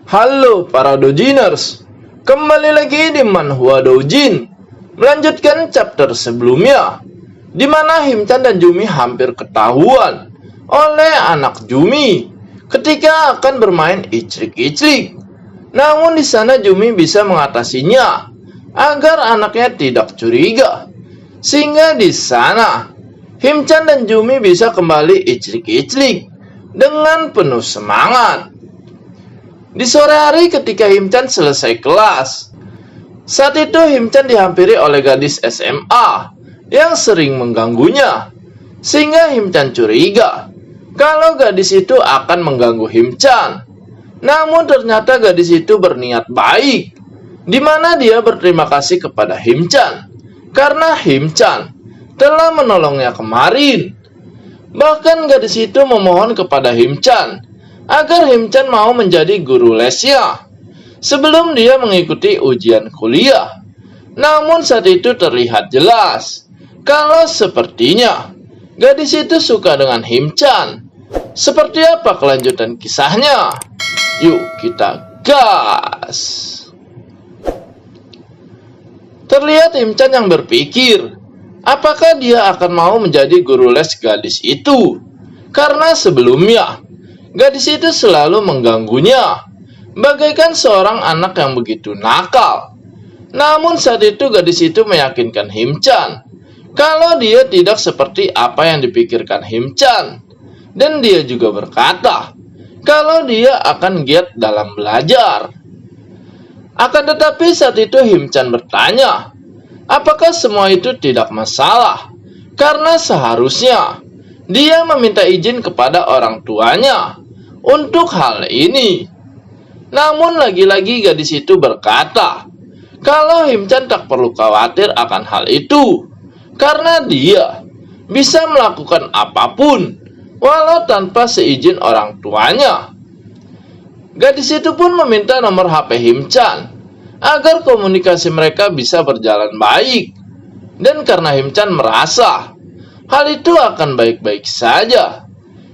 Halo para Dojiners, kembali lagi di Manhwa Dojin. Melanjutkan chapter sebelumnya, di mana Himchan dan Jumi hampir ketahuan oleh anak Jumi ketika akan bermain icrik-icrik. Namun di sana Jumi bisa mengatasinya agar anaknya tidak curiga, sehingga di sana Himchan dan Jumi bisa kembali icrik-icrik dengan penuh semangat. Di sore hari ketika Himchan selesai kelas, saat itu Himchan dihampiri oleh gadis SMA yang sering mengganggunya, sehingga Himchan curiga kalau gadis itu akan mengganggu Himchan. Namun ternyata gadis itu berniat baik, di mana dia berterima kasih kepada Himchan karena Himchan telah menolongnya kemarin. Bahkan gadis itu memohon kepada Himchan agar Himchan mau menjadi guru lesnya sebelum dia mengikuti ujian kuliah. Namun saat itu terlihat jelas kalau sepertinya gadis itu suka dengan Himchan. Seperti apa kelanjutan kisahnya? Yuk kita gas. Terlihat Himchan yang berpikir apakah dia akan mau menjadi guru les gadis itu, karena sebelumnya gadis itu selalu mengganggunya, bagaikan seorang anak yang begitu nakal. Namun saat itu gadis itu meyakinkan Himchan kalau dia tidak seperti apa yang dipikirkan Himchan. Dan dia juga berkata kalau dia akan giat dalam belajar. Akan tetapi saat itu Himchan bertanya, apakah semua itu tidak masalah? Karena seharusnya dia meminta izin kepada orang tuanya untuk hal ini. Namun lagi-lagi gadis itu berkata kalau Himchan tak perlu khawatir akan hal itu, karena dia bisa melakukan apapun walau tanpa seizin orang tuanya. Gadis itu pun meminta nomor HP Himchan agar komunikasi mereka bisa berjalan baik. Dan karena Himchan merasa hal itu akan baik-baik saja,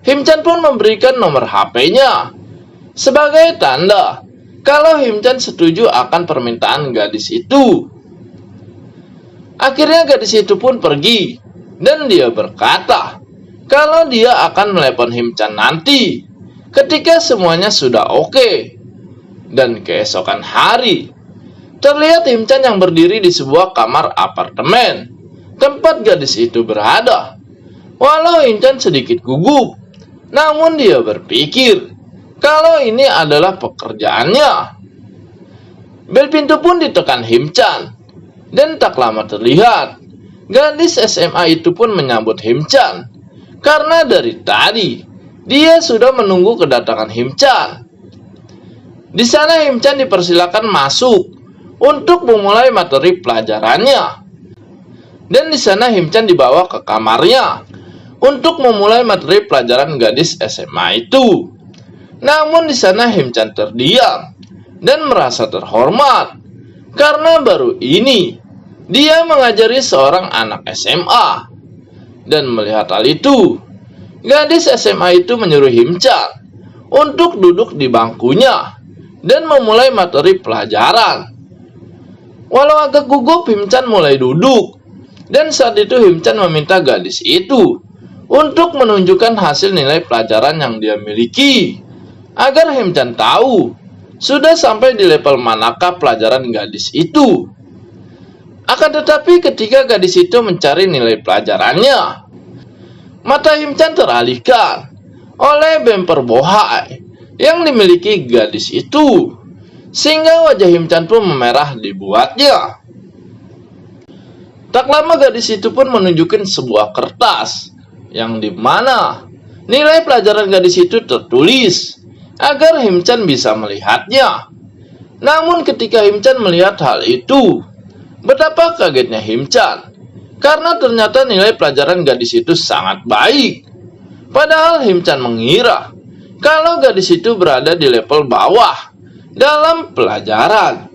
Himchan pun memberikan nomor HP-nya sebagai tanda kalau Himchan setuju akan permintaan gadis itu. Akhirnya gadis itu pun pergi dan dia berkata kalau dia akan menelepon Himchan nanti ketika semuanya sudah oke. Dan keesokan hari terlihat Himchan yang berdiri di sebuah kamar apartemen tempat gadis itu berada. Walau Himchan sedikit gugup, namun dia berpikir kalau ini adalah pekerjaannya. Bel pintu pun ditekan Himchan, dan tak lama terlihat gadis SMA itu pun menyambut Himchan, karena dari tadi dia sudah menunggu kedatangan Himchan. Di sana Himchan dipersilakan masuk untuk memulai materi pelajarannya. Dan di sana Himchan dibawa ke kamarnya untuk memulai materi pelajaran gadis SMA itu. Namun di sana Himchan terdiam dan merasa terhormat karena baru ini dia mengajari seorang anak SMA. Dan melihat hal itu, gadis SMA itu menyuruh Himchan untuk duduk di bangkunya dan memulai materi pelajaran. Walau agak gugup, Himchan mulai duduk. Dan saat itu Himchan meminta gadis itu untuk menunjukkan hasil nilai pelajaran yang dia miliki, agar Himchan tahu sudah sampai di level manakah pelajaran gadis itu. Akan tetapi ketika gadis itu mencari nilai pelajarannya, mata Himchan teralihkan oleh bemper bohai yang dimiliki gadis itu, sehingga wajah Himchan pun memerah dibuatnya. Tak lama gadis itu pun menunjukkan sebuah kertas yang dimana nilai pelajaran gadis itu tertulis agar Himchan bisa melihatnya. Namun ketika Himchan melihat hal itu, betapa kagetnya Himchan, karena ternyata nilai pelajaran gadis itu sangat baik. Padahal Himchan mengira kalau gadis itu berada di level bawah dalam pelajaran,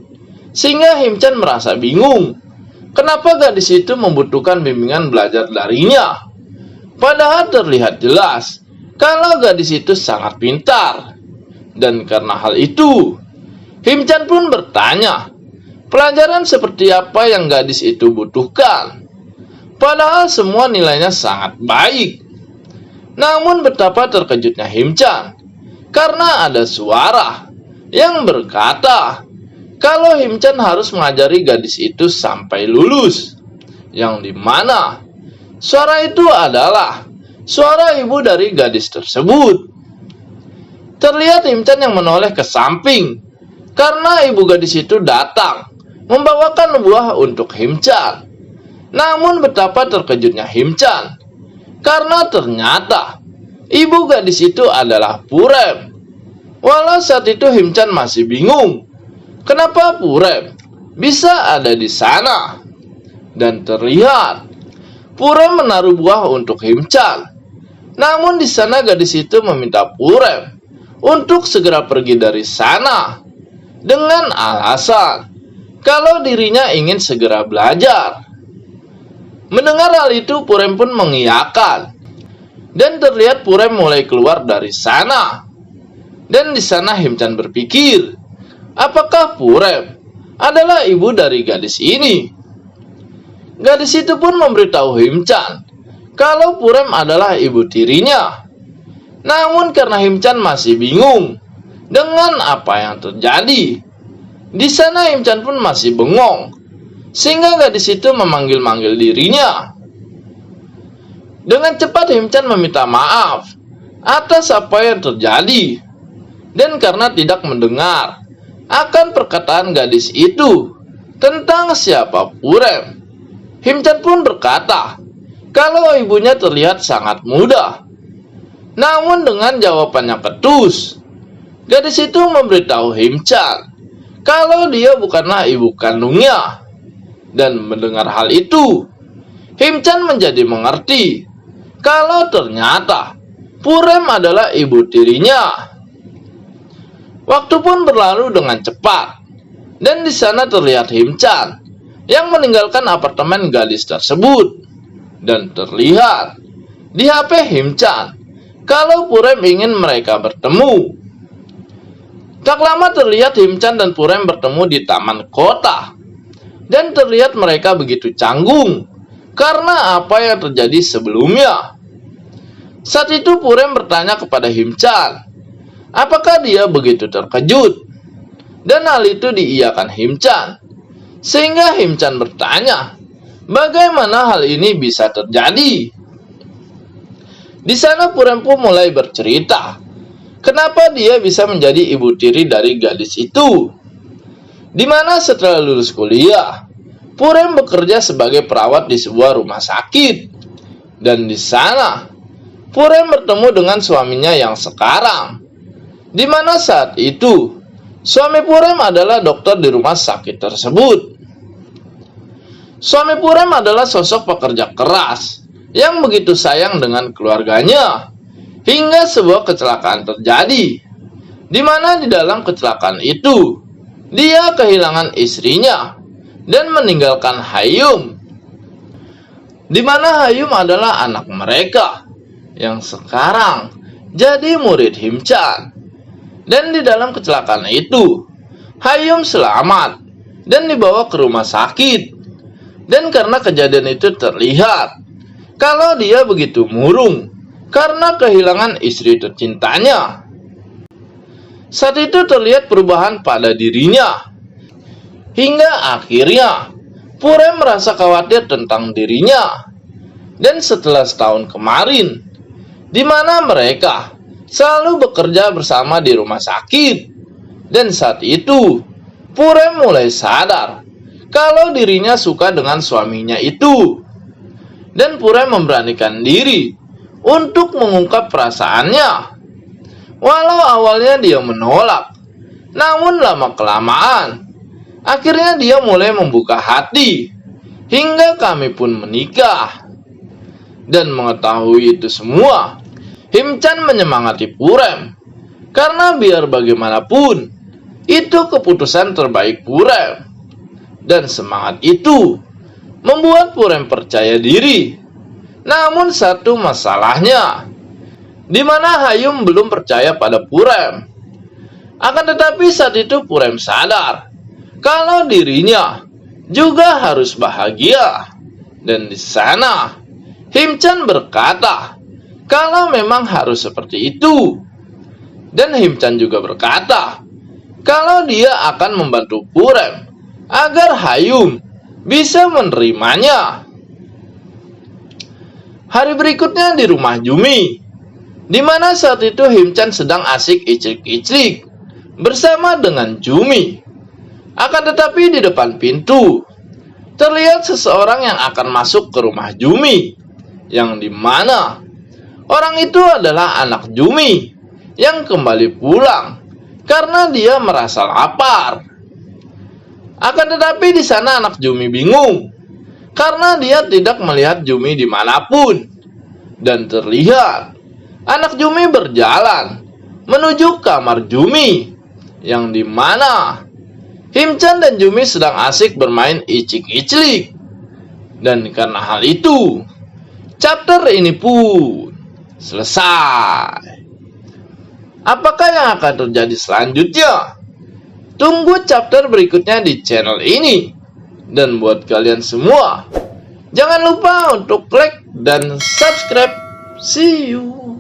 sehingga Himchan merasa bingung kenapa gadis itu membutuhkan bimbingan belajar darinya. Padahal terlihat jelas kalau gadis itu sangat pintar. Dan karena hal itu, Himchan pun bertanya, pelajaran seperti apa yang gadis itu butuhkan? Padahal semua nilainya sangat baik. Namun betapa terkejutnya Himchan karena ada suara yang berkata kalau Himchan harus mengajari gadis itu sampai lulus, yang dimana suara itu adalah suara ibu dari gadis tersebut. Terlihat Himchan yang menoleh ke samping karena ibu gadis itu datang membawakan buah untuk Himchan. Namun betapa terkejutnya Himchan karena ternyata ibu gadis itu adalah Purem. Walau saat itu Himchan masih bingung kenapa Purem bisa ada di sana. Dan terlihat Purem menaruh buah untuk Himchan. Namun di sana gadis itu meminta Purem untuk segera pergi dari sana dengan alasan kalau dirinya ingin segera belajar. Mendengar hal itu, Purem pun mengiyakan. Dan terlihat Purem mulai keluar dari sana. Dan di sana Himchan berpikir, apakah Purem adalah ibu dari gadis ini? Gadis itu pun memberitahu Himchan kalau Purem adalah ibu tirinya. Namun karena Himchan masih bingung dengan apa yang terjadi, di sana Himchan pun masih bengong, sehingga gadis itu memanggil-manggil dirinya. Dengan cepat Himchan meminta maaf atas apa yang terjadi, dan karena tidak mendengar akan perkataan gadis itu tentang siapa Purem, Himchan pun berkata kalau ibunya terlihat sangat muda. Namun dengan jawaban yang ketus, gadis itu memberitahu Himchan kalau dia bukanlah ibu kandungnya. Dan mendengar hal itu, Himchan menjadi mengerti kalau ternyata Purem adalah ibu tirinya. Waktu pun berlalu dengan cepat, dan di sana terlihat Himchan yang meninggalkan apartemen gadis tersebut. Dan terlihat di HP Himchan kalau Purem ingin mereka bertemu. Tak lama terlihat Himchan dan Purem bertemu di taman kota. Dan terlihat mereka begitu canggung karena apa yang terjadi sebelumnya. Saat itu Purem bertanya kepada Himchan, apakah dia begitu terkejut? Dan hal itu diiyakan Himchan, sehingga Himchan bertanya, bagaimana hal ini bisa terjadi? Di sana Purem pun mulai bercerita, kenapa dia bisa menjadi ibu tiri dari gadis itu. Di mana setelah lulus kuliah, Purem bekerja sebagai perawat di sebuah rumah sakit. Dan di sana, Purem bertemu dengan suaminya yang sekarang. Di mana saat itu, suami Purem adalah dokter di rumah sakit tersebut. Suami Purem adalah sosok pekerja keras yang begitu sayang dengan keluarganya. Hingga sebuah kecelakaan terjadi. Di mana di dalam kecelakaan itu, dia kehilangan istrinya dan meninggalkan Hayum. Di mana Hayum adalah anak mereka yang sekarang jadi murid Himchan. Dan di dalam kecelakaan itu, Hayum selamat dan dibawa ke rumah sakit. Dan karena kejadian itu terlihat kalau dia begitu murung karena kehilangan istri tercintanya. Saat itu terlihat perubahan pada dirinya. Hingga akhirnya Purem merasa khawatir tentang dirinya. Dan setelah setahun kemarin, di mana mereka selalu bekerja bersama di rumah sakit. Dan saat itu Purem mulai sadar kalau dirinya suka dengan suaminya itu. Dan Purem memberanikan diri untuk mengungkap perasaannya. Walau awalnya dia menolak, namun lama-kelamaan, akhirnya dia mulai membuka hati, hingga kami pun menikah. Dan mengetahui itu semua, Himchan menyemangati Purem, karena biar bagaimanapun, itu keputusan terbaik Purem. Dan semangat itu membuat Purem percaya diri. Namun satu masalahnya, di mana Hayum belum percaya pada Purem. Akan tetapi saat itu Purem sadar kalau dirinya juga harus bahagia. Dan di sana Himchan berkata kalau memang harus seperti itu. Dan Himchan juga berkata kalau dia akan membantu Purem agar Hayum bisa menerimanya. Hari berikutnya di rumah Jumi, di mana saat itu Himchan sedang asik iclik-iclik bersama dengan Jumi. Akan tetapi di depan pintu terlihat seseorang yang akan masuk ke rumah Jumi, yang dimana orang itu adalah anak Jumi yang kembali pulang karena dia merasa lapar. Akan tetapi di sana anak Jumi bingung karena dia tidak melihat Jumi dimanapun. Dan terlihat anak Jumi berjalan menuju kamar Jumi, yang dimana Himchan dan Jumi sedang asik bermain icik-iclik. Dan karena hal itu, chapter ini pun selesai. Apakah yang akan terjadi selanjutnya? Tunggu chapter berikutnya di channel ini. Dan buat kalian semua, jangan lupa untuk like dan subscribe. See you.